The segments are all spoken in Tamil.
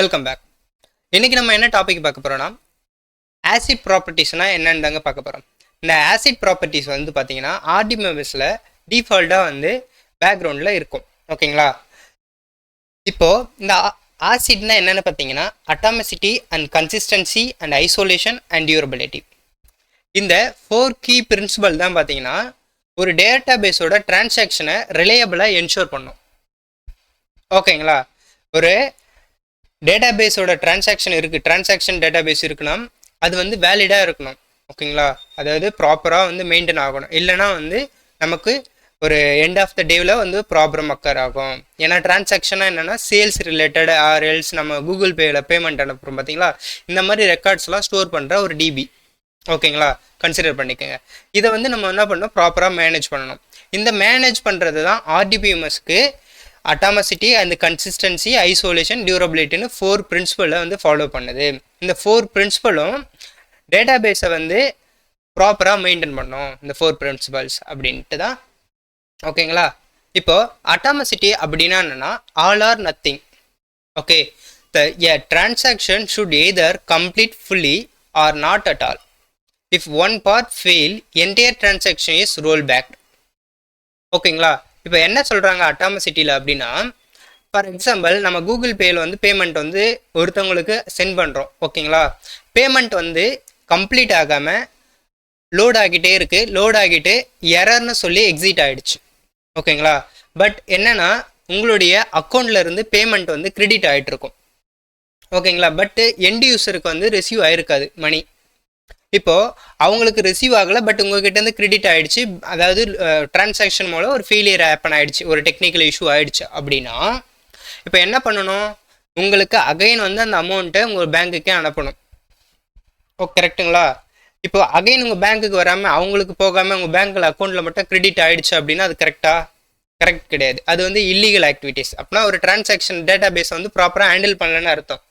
Welcome back. இன்னைக்கு நம்ம என்ன டாபிக் பார்க்க போறோம்னா ஆசிட் ப்ராப்பர்ட்டிஸ்னா என்னன்னு தாங்க பார்க்க போறோம். இந்த ஆசிட் ப்ராப்பர்ட்டிஸ் வந்து பார்த்தீங்கன்னா ஆர்டிஎம்எஸ்ல டிஃபால்ட்டாக வந்து பேக்ரவுண்டில் இருக்கும். ஓகேங்களா? இப்போ இந்த ஆசிட்னா என்னென்னு பார்த்தீங்கன்னா atomicity and consistency and isolation and durability. இந்த 4 கீ பிரின்சிபல் தான் பார்த்தீங்கன்னா ஒரு டேட்டா பேஸோட டிரான்சாக்ஷனை ரிலையபிளாக என்ஷூர் பண்ணும். ஓகேங்களா? ஒரு டேட்டா பேஸோட டிரான்சாக்ஷன் டேட்டா பேஸ் இருக்குன்னா அது வந்து வேலிடாக இருக்கணும். ஓகேங்களா? அதாவது ப்ராப்பராக வந்து மெயின்டைன் ஆகணும். இல்லைனா வந்து நமக்கு ஒரு எண்ட் ஆஃப் த டேவில் வந்து ப்ராப்ளம் அக்கர் ஆகும். ஏன்னா டிரான்சாக்ஷனாக என்னென்னா சேல்ஸ் ரிலேட்டட் ஆர் எல்ஸ் நம்ம கூகுள் பேயில் பேமெண்ட் அனுப்புகிறோம் பார்த்தீங்களா, இந்த மாதிரி ரெக்கார்ட்ஸ்லாம் ஸ்டோர் பண்ணுற ஒரு டிபி. ஓகேங்களா? கன்சிடர் பண்ணிக்கோங்க. இதை வந்து நம்ம என்ன பண்ணணும், ப்ராப்பராக மேனேஜ் பண்ணணும். இந்த மேனேஜ் பண்ணுறது தான் ஆர்டிபிஎம்எஸ்க்கு அட்டாமிசிட்டி அண்ட் கன்சிஸ்டன்சி ஐசோலேஷன் டியூரபிலிட்டின்னு 4 பிரின்சிபலை வந்து ஃபாலோ பண்ணுது. இந்த 4 பிரின்சிபலும் டேட்டா பேஸை வந்து ப்ராப்பராக மெயின்டைன் பண்ணும். இந்த 4 பிரின்சிபல்ஸ் அப்படின்ட்டு தான். ஓகேங்களா? இப்போ அட்டாமிசிட்டி அப்படின்னா என்னன்னா all or nothing. Okay, a transaction should either complete fully or not at all. If one part fail, entire transaction is roll back. ஓகேங்களா? இப்போ என்ன சொல்கிறாங்க அட்டாமிசிட்டியில் அப்படின்னா, ஃபார் எக்ஸாம்பிள் நம்ம கூகுள் பேயில் வந்து பேமெண்ட் வந்து ஒருத்தவங்களுக்கு சென்ட் பண்ணுறோம். ஓகேங்களா? பேமெண்ட் வந்து கம்ப்ளீட் ஆகாமல் லோட் ஆகிட்டே இருக்குது. லோட் ஆகிட்டு எரர்னு சொல்லி எக்ஸிட் ஆகிடுச்சு. ஓகேங்களா? பட் என்னென்னா உங்களுடைய அக்கௌண்ட்டில் இருந்து பேமெண்ட் வந்து கிரெடிட் ஆகிட்டு இருக்கும். ஓகேங்களா? பட்டு எண்ட் யூஸருக்கு வந்து ரிசீவ் ஆகிருக்காது மணி. இப்போது அவங்களுக்கு ரிசீவ் ஆகலை, பட் உங்கள்கிட்டருந்து கிரெடிட் ஆகிடுச்சு. அதாவது டிரான்சாக்ஷன் மூலம் ஒரு ஃபெயிலியர் ஹேப்பன் ஆகிடுச்சு, ஒரு டெக்னிக்கல் இஷ்யூ ஆகிடுச்சு அப்படின்னா இப்போ என்ன பண்ணணும், உங்களுக்கு அகைன் வந்து அந்த அமௌண்ட்டை உங்கள் பேங்க்குக்கே அனுப்பணும். ஓ, கரெக்டுங்களா? இப்போ அகைன் உங்கள் பேங்க்குக்கு வராமல் அவங்களுக்கு போகாமல் உங்கள் பேங்க்கில் அக்கௌண்ட்டில் மட்டும் கிரெடிட் ஆகிடுச்சு அப்படின்னா அது கரெக்ட் கிடையாது. அது வந்து இல்லீகல் ஆக்டிவிட்டீஸ். அப்படின்னா ஒரு டிரான்சாக்ஷன் டேட்டா பேஸை வந்து ப்ராப்பராக ஹேண்டில் பண்ணலன்னு அர்த்தம்.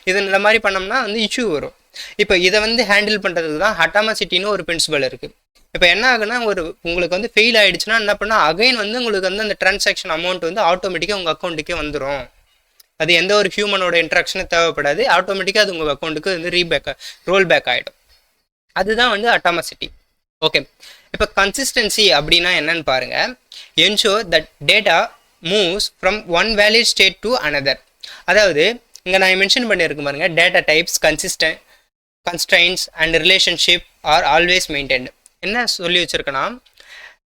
இந்த மாதிரி பண்ணோம்னா வந்து இஷ்யூ வரும். இப்போ இதை வந்து ஹேண்டில் பண்ணுறதுக்கு தான் அட்டாமிசிட்டின்னு ஒரு பிரின்சிபல் இருக்குது. இப்போ என்ன ஆகுனா, உங்களுக்கு வந்து ஃபெயில் ஆகிடுச்சுன்னா என்ன பண்ணால் அகைன் வந்து உங்களுக்கு வந்து அந்த டிரான்சாக்ஷன் அமௌண்ட் வந்து ஆட்டோமேட்டிக்காக உங்கள் அக்கௌண்ட்டுக்கே வந்துடும். அது எந்த ஒரு ஹியூமனோட இன்ட்ராக்ஷனும் தேவைப்படாது. ஆட்டோமேட்டிக்காக அது உங்கள் அக்கௌண்ட்டுக்கு வந்து ரோல் பேக் ஆகிடும். அதுதான் வந்து அட்டாமிசிட்டி. ஓகே, இப்போ கன்சிஸ்டன்சி அப்படின்னா என்னன்னு பாருங்கள். Ensure that data moves from one valid state to another. அதாவது இங்கே நான் மென்ஷன் பண்ணியிருக்கேன் பாருங்க, data types, constraints and relationship are always maintained. என்ன சொல்லி வச்சுருக்கேன்னா,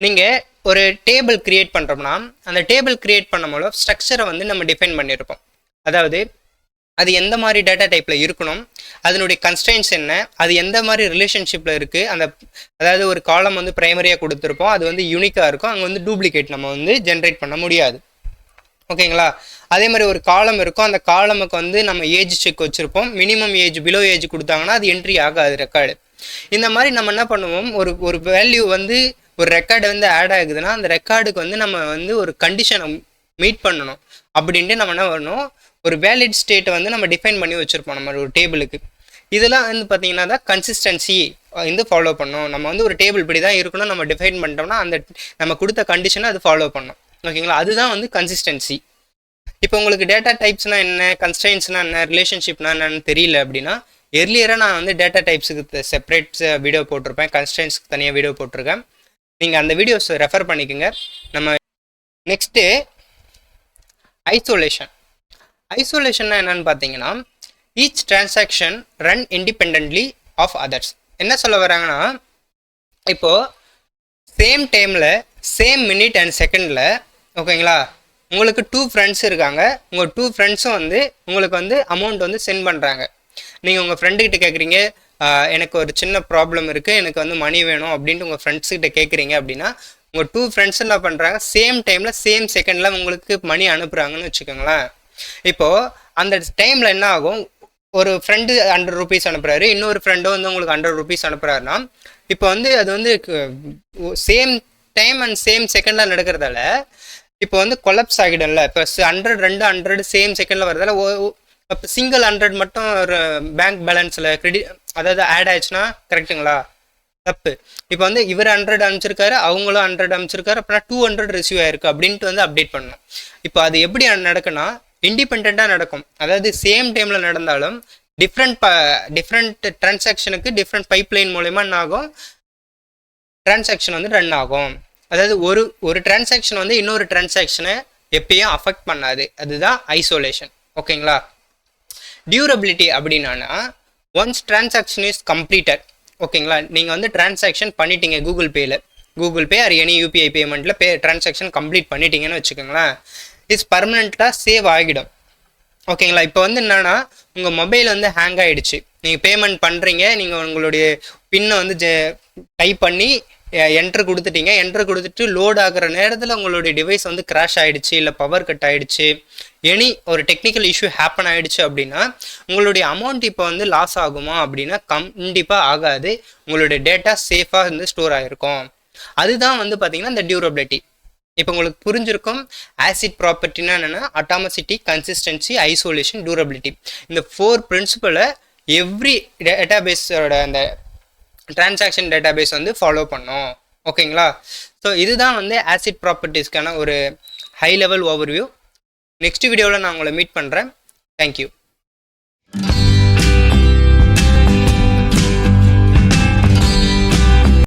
நீங்கள் ஒரு டேபிள் கிரியேட் பண்ணுறோம்னா அந்த டேபிள் கிரியேட் பண்ணும்போது ஸ்ட்ரக்சரை வந்து நம்ம டிஃபைன் பண்ணியிருப்போம். அதாவது அது எந்த மாதிரி டேட்டா டைப்பில் இருக்கணும், அதனுடைய கன்ஸ்ட்ரைன்ஸ் என்ன, அது எந்த மாதிரி ரிலேஷன்ஷிப்பில் இருக்குது. அதாவது ஒரு காலம் வந்து ப்ரைமரியாக கொடுத்துருப்போம், அது வந்து யூனிக்காக இருக்கும். அங்கே வந்து டூப்ளிகேட் நம்ம வந்து ஜென்ரேட் பண்ண முடியாது. ஓகேங்களா? அதே மாதிரி ஒரு காலம் இருக்கும், அந்த காலமுக்கு வந்து நம்ம ஏஜ் செக் வச்சுருப்போம். மினிமம் ஏஜ், பிலோ ஏஜ் கொடுத்தாங்கன்னா அது என்ட்ரி ஆகாது ரெக்கார்டு. இந்த மாதிரி நம்ம என்ன பண்ணுவோம், ஒரு வேல்யூ வந்து ஒரு ரெக்கார்டு வந்து ஆட் ஆகுதுன்னா அந்த ரெக்கார்டுக்கு வந்து நம்ம வந்து ஒரு கண்டிஷனை மீட் பண்ணணும். அப்படின்ட்டு நம்ம என்ன பண்ணணும், ஒரு வேலிட் ஸ்டேட்டை வந்து நம்ம டிஃபைன் பண்ணி வச்சுருப்போம் நம்ம ஒரு டேபிளுக்கு. இதெல்லாம் வந்து பார்த்திங்கன்னா தான் கன்சிஸ்டன்சி வந்து ஃபாலோ பண்ணணும். நம்ம வந்து ஒரு டேபிள் இப்படி தான் இருக்கணும் நம்ம டிஃபைன் பண்ணிட்டோம்னா அந்த நம்ம கொடுத்த கண்டிஷனை அது ஃபாலோ பண்ணணும். ஓகேங்களா? அதுதான் வந்து கன்சிஸ்டன்சி. இப்போ உங்களுக்கு டேட்டா டைப்ஸ்னால் என்ன, கன்ஸ்ட்ரைன்ஸ்னால் என்ன, ரிலேஷன்ஷிப்னா என்னன்னு தெரியல அப்படின்னா, எர்லியராக நான் வந்து டேட்டா டைப்ஸுக்கு செப்பரேட் வீடியோ போட்டிருப்பேன், கன்ஸ்ட்ரைன்ஸ்க்கு தனியாக வீடியோ போட்டிருக்கேன். நீங்கள் அந்த வீடியோஸ் ரெஃபர் பண்ணிக்கோங்க. நம்ம நெக்ஸ்ட்டு ஐசோலேஷன்னா என்னன்னு பார்த்தீங்கன்னா, each transaction run independently of others. என்ன சொல்ல வராங்கன்னா, இப்போது சேம் டைமில் சேம் மினிட் அண்ட் செகண்டில், ஓகேங்களா, உங்களுக்கு 2 ஃப்ரெண்ட்ஸ் இருக்காங்க. உங்கள் 2 ஃப்ரெண்ட்ஸும் வந்து உங்களுக்கு வந்து அமௌண்ட் வந்து சென்ட் பண்ணுறாங்க. நீங்கள் உங்கள் ஃப்ரெண்டுக்கிட்ட கேட்குறீங்க, எனக்கு ஒரு சின்ன ப்ராப்ளம் இருக்குது, எனக்கு வந்து மணி வேணும் அப்படின்ட்டு உங்கள் ஃப்ரெண்ட்ஸுக்கிட்ட கேட்குறீங்க அப்படின்னா, உங்கள் 2 ஃப்ரெண்ட்ஸ் என்ன பண்ணுறாங்க, சேம் டைமில் சேம் செகண்டில் உங்களுக்கு மணி அனுப்புகிறாங்கன்னு வச்சுக்கோங்களேன். இப்போது அந்த டைமில் என்ன ஆகும், ஒரு ஃப்ரெண்டு 100 ரூபீஸ் அனுப்புகிறாரு, இன்னொரு ஃப்ரெண்டும் வந்து உங்களுக்கு 100 ரூபீஸ் அனுப்புகிறாருன்னா, இப்போ வந்து அது வந்து சேம் டைம் அண்ட் சேம் செகண்டில் நடக்கிறதால இப்போ வந்து கொலப்ஸ் ஆகிடும்ல. இப்போ 100 சேம் செகண்டில் வரதால இப்போ சிங்கிள் 100 மட்டும் ஒரு பேங்க் பேலன்ஸில் அதாவது ஆட் ஆயிடுச்சுன்னா கரெக்டுங்களா? தப்பு. இப்போ வந்து இவர் 100 அனுப்பிச்சிருக்காரு, அவங்களும் 100 அனுப்பிச்சிருக்காரு, அப்புறம் 200 ரிசீவ் ஆயிருக்கு அப்படின்ட்டு வந்து அப்டேட் பண்ணணும். இப்போ அது எப்படி நடக்குன்னா, இண்டிபெண்ட்டாக நடக்கும். அதாவது சேம் டைமில் நடந்தாலும் டிஃப்ரெண்ட் டிரான்சாக்ஷனுக்கு டிஃப்ரெண்ட் பைப்லைன் மூலயமா என்ன ஆகும், டிரான்சாக்ஷன் வந்து ரன் ஆகும். அதாவது ஒரு டிரான்சாக்ஷன் வந்து இன்னொரு டிரான்சாக்ஷனை எப்பயும் அஃபெக்ட் பண்ணாது. அதுதான் ஐசோலேஷன். ஓகேங்களா? டியூரபிலிட்டி அப்படின்னா ஒன்ஸ் டிரான்சாக்ஷன் இஸ் கம்ப்ளீட்டட். ஓகேங்களா? நீங்கள் வந்து டிரான்சாக்ஷன் பண்ணிட்டீங்க Google Pay or any UPI பேமெண்ட்டில் டிரான்சாக்ஷன் கம்ப்ளீட் பண்ணிட்டீங்கன்னு வச்சுக்கோங்களேன், இட்ஸ் பர்மனெண்ட்டாக சேவ் ஆகிடும். ஓகேங்களா? இப்போ வந்து என்னன்னா உங்கள் மொபைல் வந்து ஹேங் ஆகிடுச்சு, நீங்கள் பேமெண்ட் பண்ணுறீங்க, நீங்கள் உங்களுடைய பின்னை வந்து டைப் பண்ணி என்ட்ரு கொடுத்துட்டீங்க, என்ட்ரு கொடுத்துட்டு லோட் ஆகிற நேரத்தில் உங்களுடைய டிவைஸ் வந்து கிராஷ் ஆகிடுச்சு, இல்லை பவர் கட் ஆகிடுச்சு, எனி ஒரு டெக்னிக்கல் இஷ்யூ ஹேப்பன் ஆகிடுச்சு அப்படின்னா உங்களுடைய அமௌண்ட் இப்போ வந்து லாஸ் ஆகுமா அப்படின்னா கண்டிப்பாக ஆகாது. உங்களுடைய டேட்டா சேஃபாக வந்து ஸ்டோர் ஆகிருக்கும். அதுதான் வந்து பார்த்தீங்கன்னா இந்த டியூரபிலிட்டி. இப்போ உங்களுக்கு புரிஞ்சிருக்கும் ஆசிட் ப்ராப்பர்ட்டினா என்னென்னா அட்டாமசிட்டி, கன்சிஸ்டன்சி, ஐசோலேஷன், டியூரபிலிட்டி. இந்த 4 பிரின்சிபலை எவ்ரி டேட்டாபேஸோட அந்த டிரான்சாக்ஷன் டேட்டாபேஸ் வந்து ஃபாலோ பண்ணோம். ஓகேங்களா? ஸோ இதுதான் வந்து ஆசிட் ப்ராப்பர்ட்டிஸ்க்கான ஒரு ஹை லெவல் ஓவர்வியூ. நெக்ஸ்ட் வீடியோவில் நான் உங்களை மீட் பண்ணுறேன். தேங்க்யூ.